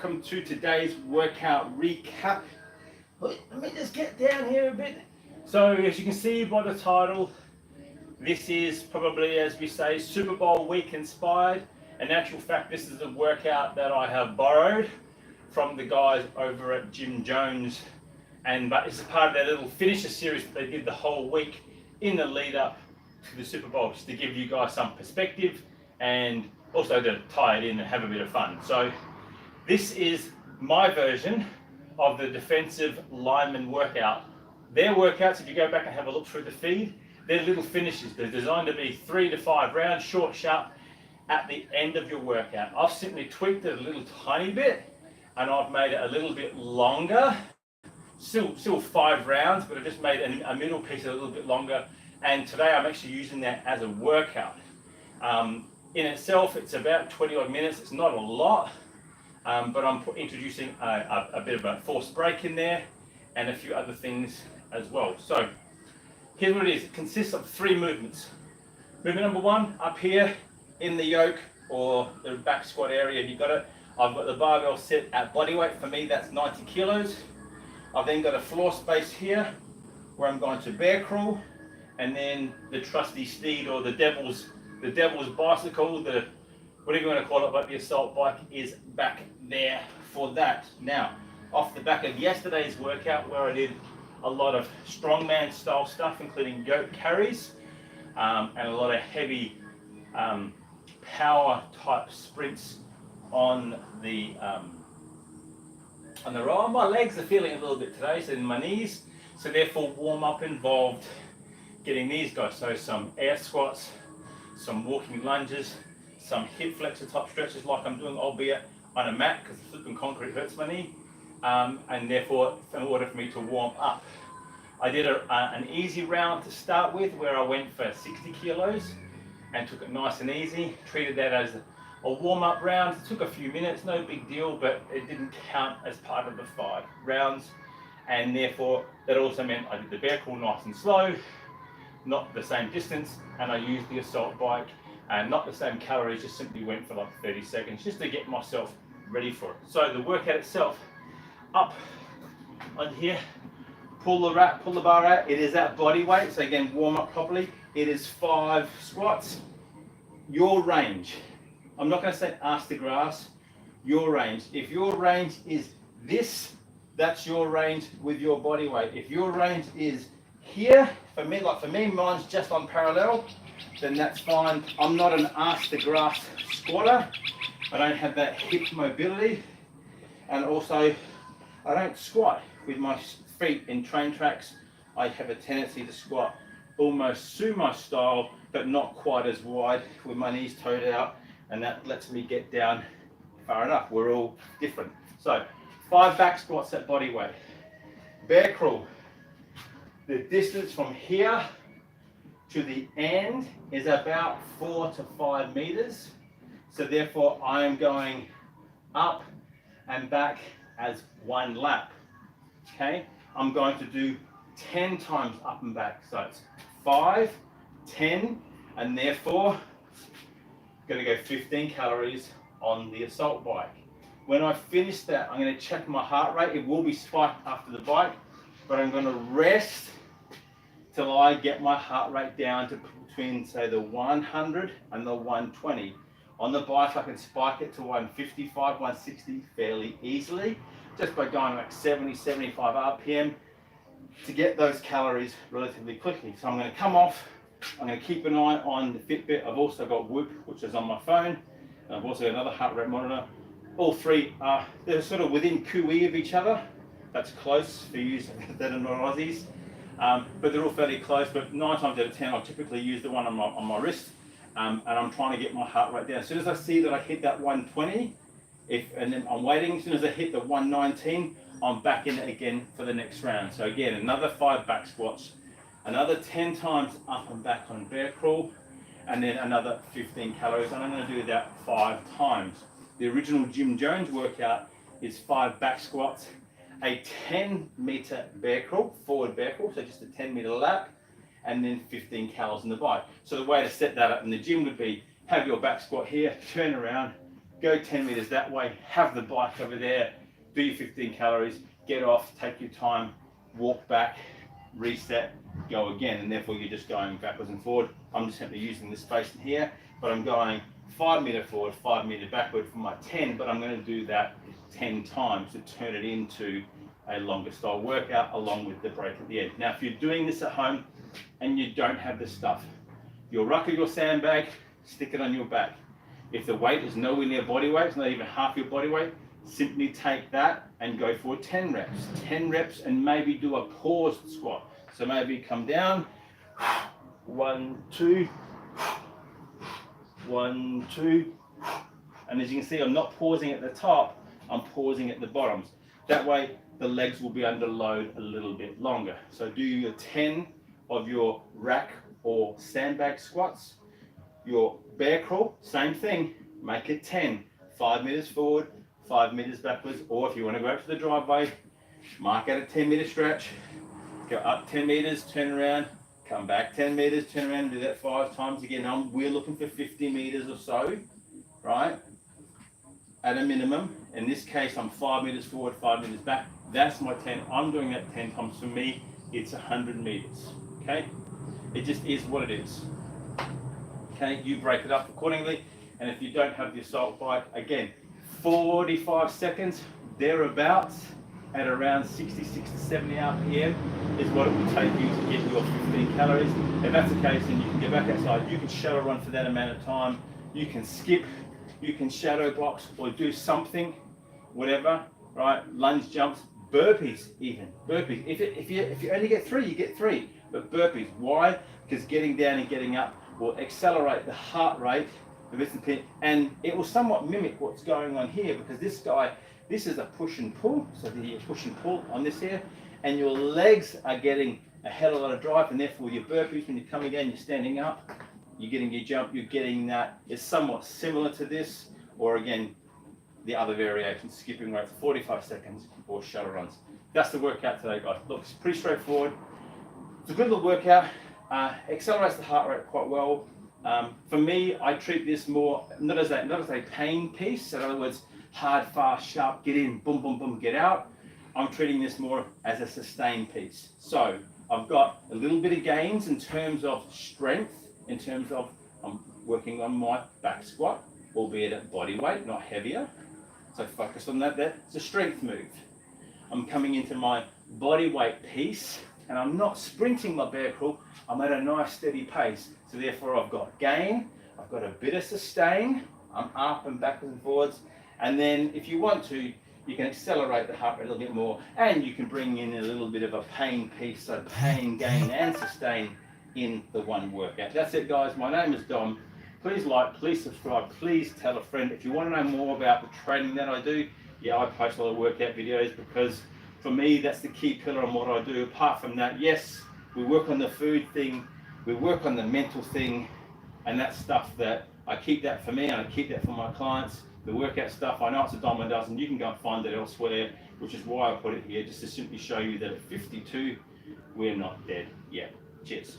welcome to today's workout recap. Let me just get down here a bit. So as you can see by the title, this is probably, as we say, Super Bowl week inspired. In actual fact, this is a workout that I have borrowed from the guys over at Gym Jones, but it's a part of their little finisher series that they did the whole week in the lead up to the Super Bowl, just to give you guys some perspective and also to tie it in and have a bit of fun. So this is my version of the defensive lineman workout. Their workouts, if you go back and have a look through the feed, they're little finishes. They're designed to be 3 to 5 rounds, short, sharp, at the end of your workout. I've simply tweaked it a little tiny bit, and I've made it a little bit longer. Still 5 rounds, but I've just made a middle piece a little bit longer. And today I'm actually using that as a workout. In itself, it's about 20 odd minutes. It's not a lot, but I'm introducing a bit of a forced break in there and a few other things as well. So here's what it is. It consists of 3 movements. Movement number 1, up here in the yoke or the back squat area, if you got it. I've got the barbell set at body weight. For me, that's 90 kilos. I've then got a floor space here where I'm going to bear crawl, and then the trusty steed or the devil's bicycle, whatever you want to call it, but the assault bike is back there for that. Now, off the back of yesterday's workout where I did a lot of strongman style stuff, including yoke carries and a lot of heavy power type sprints on the row. My legs are feeling a little bit today, so in my knees. So therefore, warm up involved getting these guys. So some air squats, some walking lunges, some hip flexor top stretches like I'm doing, albeit on a mat because the flipping concrete hurts my knee. And therefore, in order for me to warm up, I did an easy round to start with where I went for 60 kilos and took it nice and easy. Treated that as a warm-up round. It took a few minutes, no big deal, but it didn't count as part of the 5 rounds. And therefore, that also meant I did the bear crawl nice and slow, not the same distance, and I used the assault bike and not the same calories, just simply went for like 30 seconds just to get myself ready for it. So the workout itself, up on here, pull the bar out. It is at body weight, so again, warm up properly. It is 5 squats. Your range, I'm not going to say ask the grass, your range. If your range is this, that's your range with your body weight. If your range is here, for me, mine's just on parallel, then that's fine. I'm not an ask the grass squatter. I don't have that hip mobility, and also I don't squat with my feet in train tracks. I have a tendency to squat almost sumo style, but not quite as wide with my knees toed out, and that lets me get down far enough. We're all different. So 5 back squats at body weight. Bear crawl. The distance from here to the end is about 4 to 5 meters. So therefore I am going up and back as 1 lap. Okay, I'm going to do 10 times up and back. So it's 5, 10, and therefore going to go 15 calories on the assault bike. When I finish that, I'm going to check my heart rate. It will be spiked after the bike, but I'm going to rest till I get my heart rate down to between, say, the 100 and the 120. On the bike, I can spike it to 155, 160 fairly easily, just by going like 70, 75 RPM to get those calories relatively quickly. So I'm going to come off. I'm going to keep an eye on the Fitbit. I've also got Whoop, which is on my phone. And I've also got another heart rate monitor. All 3 are, they're sort of within cooee of each other. That's close for you that are not Aussies. But they're all fairly close, but 9 times out of 10, I'll typically use the one on my wrist. And I'm trying to get my heart rate down. As soon as I see that I hit that 120, and then I'm waiting, as soon as I hit the 119, I'm back in it again for the next round. So again, another 5 back squats, another 10 times up and back on bear crawl, and then another 15 calories. And I'm going to do that 5 times. The original Gym Jones workout is 5 back squats, a 10-meter bear crawl, forward bear crawl, so just a 10-meter lap, and then 15 calories on the bike. So the way to set that up in the gym would be have your back squat here, turn around, go 10 meters that way, have the bike over there, do your 15 calories, get off, take your time, walk back, reset, go again, and therefore you're just going backwards and forward. I'm just simply using the space in here, but I'm going 5 meter forward, 5 meter backward for my 10, but I'm going to do that 10 times to turn it into a longer style workout along with the break at the end. Now, if you're doing this at home and you don't have this stuff, your ruck or your sandbag, stick it on your back. If the weight is nowhere near body weight, it's not even half your body weight, simply take that and go for 10 reps. 10 reps and maybe do a paused squat. So maybe come down, 1, 2, 1, 2. And as you can see, I'm not pausing at the top, I'm pausing at the bottoms. That way, the legs will be under load a little bit longer. So do your 10 of your rack or sandbag squats. Your bear crawl, same thing, make it 10. 5 meters forward, 5 meters backwards, or if you want to go out to the driveway, mark out a 10-meter stretch, go up 10 meters, turn around, come back 10 meters, turn around and do that 5 times again. We're looking for 50 meters or so, right? At a minimum. In this case, I'm 5 meters forward, 5 meters back. That's my 10. I'm doing that 10 times. For me, it's 100 meters, okay? It just is what it is. Okay, you break it up accordingly. And if you don't have the assault bike, again, 45 seconds, thereabouts, at around 60 to 70 RPM is what it will take you to get your 15 calories. If that's the case, then you can get back outside. You can shuttle run for that amount of time. You can skip, you can shadow box or do something, whatever, right? Lunge jumps, burpees even, burpees. If you only get 3, you get 3. But burpees, why? Because getting down and getting up will accelerate the heart rate, and it will somewhat mimic what's going on here, because this is a push and pull, so you push and pull on this here, and your legs are getting a hell of a lot of drive, and therefore your burpees, when you're coming down, you're standing up, you're getting your jump, you're getting that. It's somewhat similar to this, or again, the other variations, skipping rope for 45 seconds, or shuttle runs. That's the workout today, guys. Look, it's pretty straightforward. It's a good little workout. Accelerates the heart rate quite well. For me, I treat this more not as a pain piece. In other words, hard, fast, sharp, get in, boom, boom, boom, get out. I'm treating this more as a sustained piece. So I've got a little bit of gains in terms of strength, in terms of I'm working on my back squat, albeit at body weight, not heavier. So focus on that there. It's a strength move. I'm coming into my body weight piece, and I'm not sprinting my bear crawl. I'm at a nice steady pace. So therefore I've got gain, I've got a bit of sustain, I'm up and backwards and forwards. And then if you want to, you can accelerate the heart rate a little bit more, and you can bring in a little bit of a pain piece, so pain, gain and sustain in the one workout. That's it, guys. My name is Dom. Please like, please subscribe, please tell a friend. If you want to know more about the training that I do, yeah, I post a lot of workout videos, because for me, that's the key pillar on what I do. Apart from that, yes, we work on the food thing, we work on the mental thing, and that's stuff that I keep that for me and I keep that for my clients. The workout stuff, I know it's a dime a dozen, you can go and find it elsewhere, which is why I put it here, just to simply show you that at 52, we're not dead yet. Cheers.